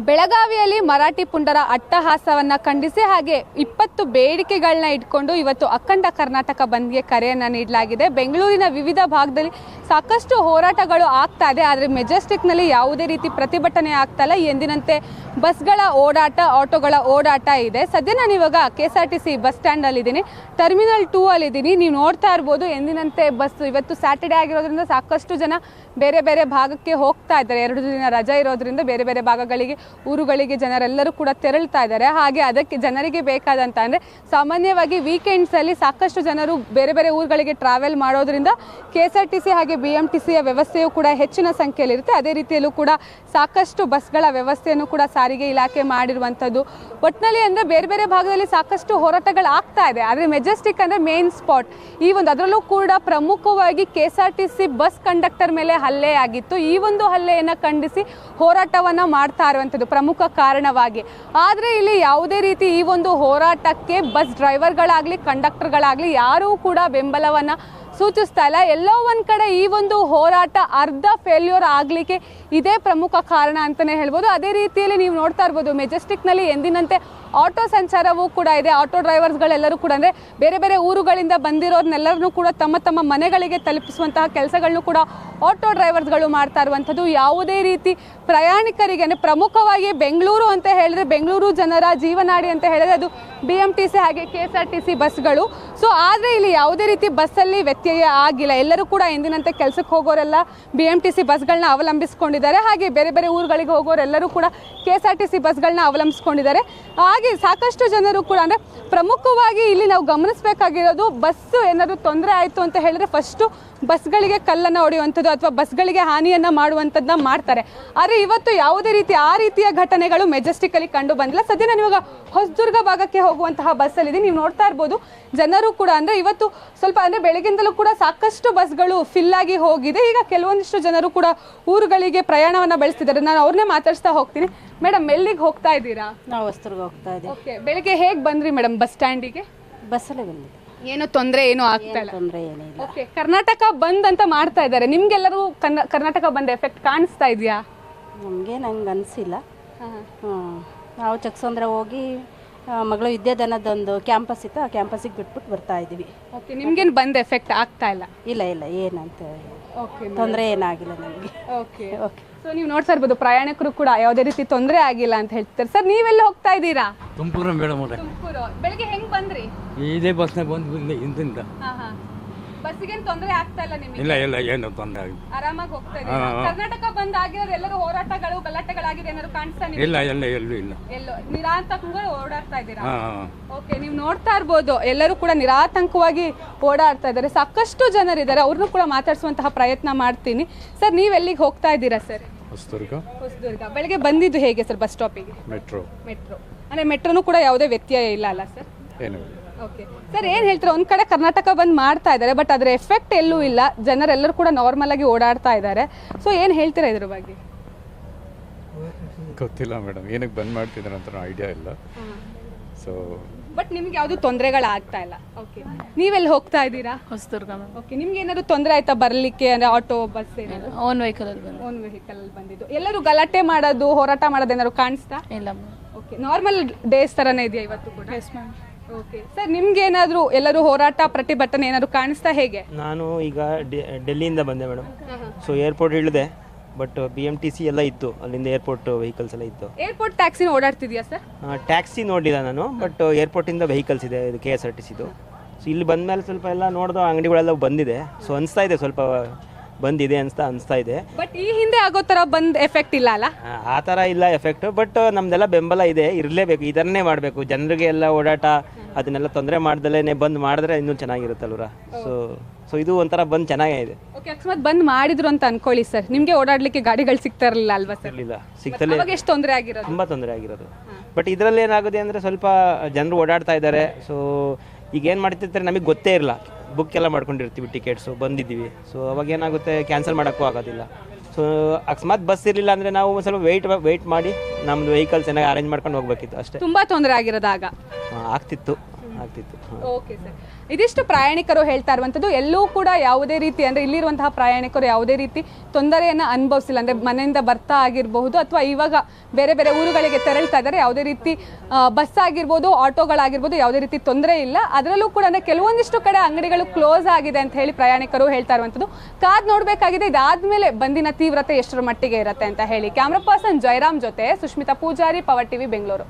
ಬೆಳಗಾವಿಯಲ್ಲಿ ಮರಾಠಿ ಪುಂಡರ ಅಟ್ಟಹಾಸವನ್ನ ಖಂಡಿಸಿ ಹಾಗೆ 20 ಬೇಡಿಕೆಗಳನ್ನ ಇಟ್ಕೊಂಡು ಇವತ್ತು ಅಖಂಡ ಕರ್ನಾಟಕ ಬಂದ್ಗೆ ಕರೆಯನ್ನು ನೀಡಲಾಗಿದೆ. ಬೆಂಗಳೂರಿನ ವಿವಿಧ ಭಾಗದಲ್ಲಿ ಸಾಕಷ್ಟು ಹೋರಾಟಗಳು ಆಗ್ತಾ ಇದೆ, ಆದರೆ ಮೆಜೆಸ್ಟಿಕ್ನಲ್ಲಿ ಯಾವುದೇ ರೀತಿ ಪ್ರತಿಭಟನೆ ಆಗ್ತಾ ಇಲ್ಲ. ಎಂದಿನಂತೆ ಬಸ್ಗಳ ಓಡಾಟ, ಆಟೋಗಳ ಓಡಾಟ ಇದೆ. ಸದ್ಯ ನಾನು ಇವಾಗ KSRTC ಬಸ್ ಸ್ಟ್ಯಾಂಡ್ ಅಲ್ಲಿದ್ದೀನಿ, ಟರ್ಮಿನಲ್ 2 ಅಲ್ಲಿದ್ದೀನಿ. ನೀವು ನೋಡ್ತಾ ಇರ್ಬೋದು, ಎಂದಿನಂತೆ ಬಸ್ ಇವತ್ತು ಸ್ಯಾಟರ್ಡೇ ಆಗಿರೋದ್ರಿಂದ ಸಾಕಷ್ಟು ಜನ ಬೇರೆ ಬೇರೆ ಭಾಗಕ್ಕೆ ಹೋಗ್ತಾ ಇದ್ದಾರೆ. 2 ದಿನ ರಜೆ ಇರೋದ್ರಿಂದ ಬೇರೆ ಬೇರೆ ಭಾಗಗಳಿಗೆ, ಊರುಗಳಿಗೆ ಜನರೆಲ್ಲರೂ ಕೂಡ ತೆರಳ್ತಾ ಇದ್ದಾರೆ. ಹಾಗೆ ಅದಕ್ಕೆ ಜನರಿಗೆ ಬೇಕಾದಂತ ಅಂದರೆ ಸಾಮಾನ್ಯವಾಗಿ ವೀಕೆಂಡ್ಸಲ್ಲಿ ಸಾಕಷ್ಟು ಜನರು ಬೇರೆ ಬೇರೆ ಊರುಗಳಿಗೆ ಟ್ರಾವೆಲ್ ಮಾಡೋದ್ರಿಂದ KSRTC ಹಾಗೆ BMTCಯ ವ್ಯವಸ್ಥೆಯು ಕೂಡ ಹೆಚ್ಚಿನ ಸಂಖ್ಯೆಯಲ್ಲಿರುತ್ತೆ. ಅದೇ ರೀತಿಯಲ್ಲೂ ಕೂಡ ಸಾಕಷ್ಟು ಬಸ್ಗಳ ವ್ಯವಸ್ಥೆಯನ್ನು ಕೂಡ ಸಾರಿಗೆ ಇಲಾಖೆ ಮಾಡಿರುವಂಥದ್ದು. ಒಟ್ಟಿನಲ್ಲಿ ಅಂದರೆ ಬೇರೆ ಬೇರೆ ಭಾಗದಲ್ಲಿ ಸಾಕಷ್ಟು ಹೋರಾಟಗಳು ಆಗ್ತಾ ಇದೆ, ಆದರೆ ಮೆಜೆಸ್ಟಿಕ್ ಅಂದರೆ ಮೇನ್ ಸ್ಪಾಟ್. ಈ ಒಂದು ಅದರಲ್ಲೂ ಕೂಡ ಪ್ರಮುಖವಾಗಿ KSRTC ಬಸ್ ಕಂಡಕ್ಟರ್ ಮೇಲೆ ಹಲ್ಲೆ ಆಗಿತ್ತು. ಈ ಒಂದು ಹಲ್ಲೆಯನ್ನು ಖಂಡಿಸಿ ಹೋರಾಟವನ್ನು ಮಾಡ್ತಾ ಇರುವಂಥದ್ದು ಪ್ರಮುಖ ಕಾರಣವಾಗಿ. ಆದರೆ ಇಲ್ಲಿ ಯಾವುದೇ ರೀತಿ ಈ ಒಂದು ಹೋರಾಟಕ್ಕೆ ಬಸ್ ಡ್ರೈವರ್ಗಳಾಗಲಿ ಕಂಡಕ್ಟರ್ಗಳಾಗಲಿ ಯಾರೂ ಕೂಡ ಬೆಂಬಲವನ್ನು ಸೂಚಿಸ್ತಾ ಇಲ್ಲ. ಎಲ್ಲೋ ಒಂದು ಕಡೆ ಈ ಒಂದು ಹೋರಾಟ ಅರ್ಧ ಫೇಲ್ಯೂರ್ ಆಗಲಿಕ್ಕೆ ಇದೇ ಪ್ರಮುಖ ಕಾರಣ ಅಂತಲೇ ಹೇಳ್ಬೋದು. ಅದೇ ರೀತಿಯಲ್ಲಿ ನೀವು ನೋಡ್ತಾ ಇರ್ಬೋದು, ಮೆಜೆಸ್ಟಿಕ್ನಲ್ಲಿ ಎಂದಿನಂತೆ ಆಟೋ ಸಂಚಾರವೂ ಕೂಡ ಇದೆ. ಆಟೋ ಡ್ರೈವರ್ಸ್ಗಳೆಲ್ಲರೂ ಕೂಡ ಅಂದರೆ ಬೇರೆ ಬೇರೆ ಊರುಗಳಿಂದ ಬಂದಿರೋರ್ನೆಲ್ಲರನ್ನೂ ಕೂಡ ತಮ್ಮ ತಮ್ಮ ಮನೆಗಳಿಗೆ ತಲುಪಿಸುವಂತಹ ಕೆಲಸಗಳನ್ನು ಕೂಡ ಆಟೋ ಡ್ರೈವರ್ಸ್ಗಳು ಮಾಡ್ತಾ ಇರುವಂಥದ್ದು. ಯಾವುದೇ ರೀತಿ ಪ್ರಯಾಣಿಕರಿಗೆ ಅಂದರೆ ಪ್ರಮುಖವಾಗಿ ಬೆಂಗಳೂರು ಅಂತ ಹೇಳಿದ್ರೆ, ಬೆಂಗಳೂರು ಜನರ ಜೀವನಾಡಿ ಅಂತ ಹೇಳಿದ್ರೆ ಅದು BMTC ಹಾಗೆ KSRTC ಬಸ್ಗಳು. ಸೊ ಆದರೆ ಇಲ್ಲಿ ಯಾವುದೇ ರೀತಿ ಬಸ್ಸಲ್ಲಿ ವ್ಯತ್ಯಯ ಆಗಿಲ್ಲ. ಎಲ್ಲರೂ ಕೂಡ ಎಂದಿನಂತೆ ಕೆಲಸಕ್ಕೆ ಹೋಗೋರೆಲ್ಲ BMTC ಬಸ್ಗಳನ್ನ ಅವಲಂಬಿಸ್ಕೊಂಡಿದ್ದಾರೆ. ಹಾಗೆ ಬೇರೆ ಬೇರೆ ಊರುಗಳಿಗೆ ಹೋಗೋರೆಲ್ಲರೂ ಕೂಡ KSRTC ಬಸ್ಗಳನ್ನ ಅವಲಂಬಿಸ್ಕೊಂಡಿದ್ದಾರೆ. ಹಾಗೆ ಸಾಕಷ್ಟು ಜನರು ಕೂಡ ಅಂದರೆ ಪ್ರಮುಖವಾಗಿ ಇಲ್ಲಿ ನಾವು ಗಮನಿಸಬೇಕಾಗಿರೋದು, ಬಸ್ಸು ಏನಾದರೂ ತೊಂದರೆ ಆಯಿತು ಅಂತ ಹೇಳಿದ್ರೆ ಫಸ್ಟು ಬಸ್ಗಳಿಗೆ ಕಲ್ಲನ್ನು ಹೊಡೆಯುವಂಥದ್ದು ಅಥವಾ ಬಸ್ಗಳಿಗೆ ಹಾನಿಯನ್ನು ಮಾಡುವಂಥದ್ದನ್ನ ಮಾಡ್ತಾರೆ. ಆದರೆ ಇವತ್ತು ಯಾವುದೇ ರೀತಿ ಆ ರೀತಿಯ ಘಟನೆಗಳು ಮೆಜೆಸ್ಟಿಕಲ್ಲಿ ಕಂಡು ಬಂದಿಲ್ಲ. ಸದ್ಯ ನಾನು ಇವಾಗ ಹೊಸದುರ್ಗ ಭಾಗಕ್ಕೆ ಹೋಗುವಂತಹ ಬಸ್ಸಲ್ಲಿದೆ. ನೀವು ನೋಡ್ತಾ ಇರ್ಬೋದು, ಜನರು ಕೂಡ ಅಂದರೆ ಇವತ್ತು ಸ್ವಲ್ಪ ಅಂದರೆ ಬೆಳಗಿಂದಲೂ ಕೂಡ ಸಾಕಷ್ಟು ಬಸ್ಗಳು ಫಿಲ್ ಆಗಿ ಹೋಗಿದೆ. ಈಗ ಕೆಲವೊಂದಿಷ್ಟು ಜನರು ಕೂಡ ಊರುಗಳಿಗೆ ಪ್ರಯಾಣವನ್ನು ಬೆಳೆಸ್ತಿದ್ದಾರೆ. ನಾನು ಅವ್ರನ್ನೇ ಮಾತಾಡ್ಸ್ತಾ ಹೋಗ್ತೀನಿ. ಮೇಡಮ್, ಎಲ್ಲಿಗೆ ಹೋಗ್ತಾ ಇದ್ದೀರಾ? ನಾವು ಹೊಸದುರ್ಗ ಹೋಗ್ತಾ ಇದ್ದೀವಿ. ಓಕೆ, ಬೆಳಿಗ್ಗೆ ಹೇಗೆ ಬಂದ್ರಿ ಮೇಡಮ್ ಬಸ್ ಸ್ಟ್ಯಾಂಡಿಗೆ? ಬಸ್ಸಲ್ಲೇ ಬಂದಿದ್ದೆ. ಏನು ತೊಂದರೆ ಏನು ಆಗ್ತಾ ಇಲ್ಲ? ತೊಂದರೆ ಏನಿಲ್ಲ. ಓಕೆ, ಕರ್ನಾಟಕ ಬಂದ್ ಅಂತ ಮಾಡ್ತಾ ಇದ್ದಾರೆ. ನಿಮ್ಗೆಲ್ಲರೂ ಕರ್ನಾಟಕ ಬಂದ್ ಎಫೆಕ್ಟ್ ಕಾಣಿಸ್ತಾ ಇದೆಯಾ? ನಮಗೆ ನಂಗೆ ಅನಿಸಿಲ್ಲ. ನಾವು ಚಕ್ಸಂದ್ರ ಹೋಗಿ ಮಗಳು ವಿದ್ಯಾದಾನದೊಂದು ಕ್ಯಾಂಪಸ್ ಇತ್ತು, ಆ ಕ್ಯಾಂಪಸ್ಸಿಗೆ ಬಿಟ್ಬಿಟ್ಟು ಬರ್ತಾ ಇದ್ದೀವಿ. ಓಕೆ, ನಿಮ್ಗೇನು ಬಂದ್ ಎಫೆಕ್ಟ್ ಆಗ್ತಾ ಇಲ್ಲ? ಇಲ್ಲ ಇಲ್ಲ, ಏನಂತ ಓಕೆ, ತೊಂದರೆ ಏನಾಗಿಲ್ಲ ನಮಗೆ. Okay okay. ಸೊ ನೀವು ನೋಡ್ತಾ ಇರ್ಬೋದು, ಪ್ರಯಾಣಿಕರು ಕೂಡ ಯಾವುದೇ ರೀತಿ ತೊಂದರೆ ಆಗಿಲ್ಲ ಅಂತ ಹೇಳ್ತಾರೆ. ಸರ್, ನೀವೆಲ್ಲ ಹೋಗ್ತಾ ಇದ್ದೀರಾ? ತುಮಕೂರು ಮೇಡಮ್. ತುಮಕೂರು. ಬೆಳಿಗ್ಗೆ ಹೆಂಗ್ ಬಂದ್ರಿ? ಇದೇ ಬಸ್ನಾಗ ಬಂದು ಹಿಂದಿಂದ. ಬಸ್ಸಿಗೇನು ತೊಂದರೆ ಆಗ್ತಾ ಇಲ್ಲ ನಿಮಗೆ? ಇಲ್ಲ ಇಲ್ಲ, ಏನು ತೊಂದರೆ ಆಗಿದೆ, ಆರಾಮಾಗಿ ಹೋಗ್ತಾ ಇದ್ದೀರಾ? ಕರ್ನಾಟಕ ಬಂದ್ ಆಗಿರೋದು ಎಲ್ಲರೂ ಹೋರಾಟಗಳು ಗಲಾಟೆಗಳಾಗಿದೆ ಏನಾದ್ರು ಕಾಣಿಸ್ತಾ ನಿಮಗೆ? ಇಲ್ಲ ಎಲ್ಲ ಎಲ್ಲೂ ಇಲ್ಲ. ಎಲ್ಲೋ ನಿರಾತಂಕವಾಗಿ ಓಡಾಡ್ತಾ ಇದ್ದೀರಾ? ಓಕೆ, ನೀವು ನೋಡ್ತಾ ಇರ್ಬೋದು, ಎಲ್ಲರೂ ಕೂಡ ನಿರಾತಂಕವಾಗಿ ಓಡಾಡ್ತಾ ಇದ್ದಾರೆ. ಸಾಕಷ್ಟು ಜನರಿದ್ದಾರೆ, ಅವ್ರನ್ನೂ ಕೂಡ ಮಾತಾಡಿಸುವಂತಹ ಪ್ರಯತ್ನ ಮಾಡ್ತೀನಿ. ಸರ್, ನೀವು ಎಲ್ಲಿಗೆ ಹೋಗ್ತಾ ಇದ್ದೀರಾ ಸರ್? ಹೊಸದುರ್ಗ. ಹೊಸದುರ್ಗ. ಬೆಳಗ್ಗೆ ಬಂದಿದ್ದು ಹೇಗೆ ಸರ್ ಬಸ್ ಸ್ಟಾಪಿಗೆ? ಮೆಟ್ರೋ. ಅಂದರೆ ಮೆಟ್ರೋನು ಕೂಡ ಯಾವುದೇ ವ್ಯತ್ಯಯ ಇಲ್ಲ ಅಲ್ಲ ಸರ್? ಏನು? ಓಕೆ ಸರ್, ಏನು ಹೇಳ್ತೀರಾ? ಒಂದು ಕಡೆ ಕರ್ನಾಟಕ ಬಂದ್ ಮಾಡ್ತಾ ಇದ್ದಾರೆ, ಬಟ್ ಅದರ ಎಫೆಕ್ಟ್ ಎಲ್ಲೂ ಇಲ್ಲ. ಜನರೆಲ್ಲರೂ ಕೂಡ ನಾರ್ಮಲ್ ಆಗಿ ಓಡಾಡ್ತಾ ಇದ್ದಾರೆ. ಸೊ ಏನು ಹೇಳ್ತೀರಾ ಇದ್ರ ಬಗ್ಗೆ? ಗೊತ್ತಿಲ್ಲ ಮೇಡಮ್, ಏನಕ್ಕೆ ಬಂದ್ ಮಾಡ್ತಿದ್ದಾರೆ ಅಂತ ಐಡಿಯಾ ಇಲ್ಲ. ಸೊ ಬಟ್ ನಿಮ್ಗೆ ಯಾವುದು ತೊಂದರೆಗಳಾಗ್ತಾ ಇಲ್ಲ. ಓಕೆ, ನೀವೆಲ್ಲಿ ಹೋಗ್ತಾ ಇದ್ದೀರಾ? ಹೊಸದುರ್ಗ. ಓಕೆ, ನಿಮ್ಗೆ ಏನಾದ್ರು ತೊಂದರೆ ಆಯ್ತಾ ಬರ್ಲಿಕ್ಕೆ? ಅಂದರೆ ಆಟೋ, ಬಸ್ ಏನಾದ್ರು? ಓನ್ ವೆಹಿಕಲ್ ಅಲ್ಲಿ ಬಂದು. ಓನ್ ವೆಹಿಕಲ್ ಅಲ್ಲಿ ಬಂದಿದ್ದು. ಎಲ್ಲರೂ ಗಲಾಟೆ ಮಾಡೋದು, ಹೋರಾಟ ಮಾಡೋದು ಏನಾದ್ರು ಕಾಣಿಸ್ತಾ? ಇಲ್ಲ. ಓಕೆ, ನಾರ್ಮಲ್ ಡೇಸ್ ಥರನೇ ಇದೆಯಾ ಇವತ್ತು ಕೂಡ? Yes ma'am. ಓಕೆ ಸರ್, ನಿಮ್ಗೆ ಏನಾದ್ರು ಎಲ್ಲರೂ ಹೋರಾಟ ಪ್ರತಿಭಟನೆ ಏನಾದ್ರು ಕಾಣಿಸ್ತಾ ಹೇಗೆ? ನಾನು ಈಗ ಡೆಲ್ಲಿಯಿಂದ ಬಂದೆ ಮೇಡಮ್. ಸೊ ಏರ್ಪೋರ್ಟ್ ಇಳಿದೆ, ಬಟ್ BMTC ಎಲ್ಲ ಇತ್ತು, ಅಲ್ಲಿಂದ ಏರ್ಪೋರ್ಟ್ ವೆಹಿಕಲ್ಸ್ ಎಲ್ಲ ಇತ್ತು. ಏರ್ಪೋರ್ಟ್ ಟ್ಯಾಕ್ಸಿ ಓಡಾಡ್ತಿದ್ಯಾ ಸರ್? ಟ್ಯಾಕ್ಸಿ ನೋಡಿಲ್ಲ ನಾನು, ಬಟ್ ಏರ್ಪೋರ್ಟಿಂದ ವೆಹಿಕಲ್ಸ್ ಇದೆ, ಇದು KSRTCದು. ಸೊ ಇಲ್ಲಿ ಬಂದ ಮೇಲೆ ಸ್ವಲ್ಪ ಎಲ್ಲ ನೋಡ್ದು ಅಂಗಡಿಗಳೆಲ್ಲ ಬಂದಿದೆ. ಸೊ ಅನಿಸ್ತಾ ಇದೆ ಸ್ವಲ್ಪ ಬಂದಿದೆ ಅನಿಸ್ತಾ ಇದೆ. ಬಟ್ ಈ ಹಿಂದೆ ಆಗೋ ಥರ ಬಂದ್ ಎಫೆಕ್ಟ್ ಇಲ್ಲ ಅಲ್ಲ? ಆ ಥರ ಇಲ್ಲ ಎಫೆಕ್ಟ್, ಬಟ್ ನಮ್ದೆಲ್ಲ ಬೆಂಬಲ ಇದೆ, ಇರಲೇಬೇಕು, ಇದನ್ನೇ ಮಾಡಬೇಕು. ಜನರಿಗೆ ಎಲ್ಲ ಓಡಾಟ ಅದನ್ನೆಲ್ಲ ತೊಂದರೆ ಮಾಡ್ದಲೇ ಬಂದ್ ಮಾಡಿದ್ರೆ ಇನ್ನೂ ಚೆನ್ನಾಗಿರುತ್ತಲ್ವ. ಸೊ ಇದು ಒಂಥರ ಬಂದ್ ಚೆನ್ನಾಗಿದೆ. ಓಕೆ, ಅಕಸ್ಮಾತ್ ಬಂದ್ ಮಾಡಿದ್ರು ಅಂತ ಅನ್ಕೊಳ್ಳಿ ಸರ್, ನಿಮ್ಗೆ ಓಡಾಡ್ಲಿಕ್ಕೆ ಗಾಡಿಗಳು ಸಿಗ್ತಾ ಇರಲಿಲ್ಲ ಅಲ್ವಾ ಸರ್? ಇರಲಿಲ್ಲ, ಸಿಗ್ತಲೇ ಎಷ್ಟು ತೊಂದರೆ ಆಗಿರೋದು? ತುಂಬ ತೊಂದರೆ ಆಗಿರೋದು. ಬಟ್ ಇದರಲ್ಲಿ ಏನಾಗುತ್ತೆ ಅಂದರೆ ಸ್ವಲ್ಪ ಜನರು ಓಡಾಡ್ತಾ ಇದ್ದಾರೆ. ಸೊ ಈಗ ಏನು ಮಾಡ್ತಿರ್ತಾರೆ ನಮಗೆ ಗೊತ್ತೇ ಇರಲ್ಲ, ಬುಕ್ ಎಲ್ಲ ಮಾಡ್ಕೊಂಡಿರ್ತೀವಿ, ಟಿಕೆಟ್ಸು ಬಂದಿದ್ದೀವಿ. ಸೊ ಅವಾಗ ಏನಾಗುತ್ತೆ, ಕ್ಯಾನ್ಸಲ್ ಮಾಡೋಕ್ಕೂ ಆಗೋದಿಲ್ಲ. ಸೊ ಅಕಸ್ಮಾತ್ ಬಸ್ ಇರಲಿಲ್ಲ ಅಂದರೆ ನಾವು ಸ್ವಲ್ಪ ವೆಯ್ಟ್ ಮಾಡಿ ನಮ್ಮದು ವೆಹಿಕಲ್ಸ್ ಏನಾಗ ಅರೇಂಜ್ ಮಾಡ್ಕೊಂಡು ಹೋಗ್ಬೇಕಿತ್ತು ಅಷ್ಟೇ. ತುಂಬ ತೊಂದರೆ ಆಗಿರೋದಾಗ ಆಗ್ತಿತ್ತು. ಆಗ್ತಿತ್ತು. ಓಕೆ ಸರ್, ಇದಿಷ್ಟು ಪ್ರಯಾಣಿಕರು ಹೇಳ್ತಾ ಇರುವಂಥದ್ದು. ಎಲ್ಲೂ ಕೂಡ ಯಾವುದೇ ರೀತಿ ಅಂದರೆ ಇಲ್ಲಿರುವಂತಹ ಪ್ರಯಾಣಿಕರು ಯಾವುದೇ ರೀತಿ ತೊಂದರೆಯನ್ನು ಅನುಭವಿಸಿಲ್ಲ. ಅಂದರೆ ಮನೆಯಿಂದ ಬರ್ತಾ ಆಗಿರಬಹುದು ಅಥವಾ ಇವಾಗ ಬೇರೆ ಬೇರೆ ಊರುಗಳಿಗೆ ತೆರಳ್ತಾ ಇದ್ದಾರೆ, ಯಾವುದೇ ರೀತಿ ಬಸ್ ಆಗಿರ್ಬೋದು, ಆಟೋಗಳಾಗಿರ್ಬೋದು, ಯಾವುದೇ ರೀತಿ ತೊಂದರೆ ಇಲ್ಲ. ಅದರಲ್ಲೂ ಕೂಡ ಅಂದರೆ ಕೆಲವೊಂದಿಷ್ಟು ಕಡೆ ಅಂಗಡಿಗಳು ಕ್ಲೋಸ್ ಆಗಿದೆ ಅಂತ ಹೇಳಿ ಪ್ರಯಾಣಿಕರು ಹೇಳ್ತಾ ಇರುವಂಥದ್ದು. ಕಾದ್ ನೋಡಬೇಕಾಗಿದೆ ಇದಾದ್ಮೇಲೆ ಬಂದಿನ ತೀವ್ರತೆ ಎಷ್ಟರ ಮಟ್ಟಿಗೆ ಇರುತ್ತೆ ಅಂತ ಹೇಳಿ. ಕ್ಯಾಮ್ರಾ ಪರ್ಸನ್ ಜಯರಾಮ್ ಜೊತೆ ಸುಷ್ಮಿತಾ ಪೂಜಾರಿ, ಪವರ್ ಟಿವಿ, ಬೆಂಗಳೂರು.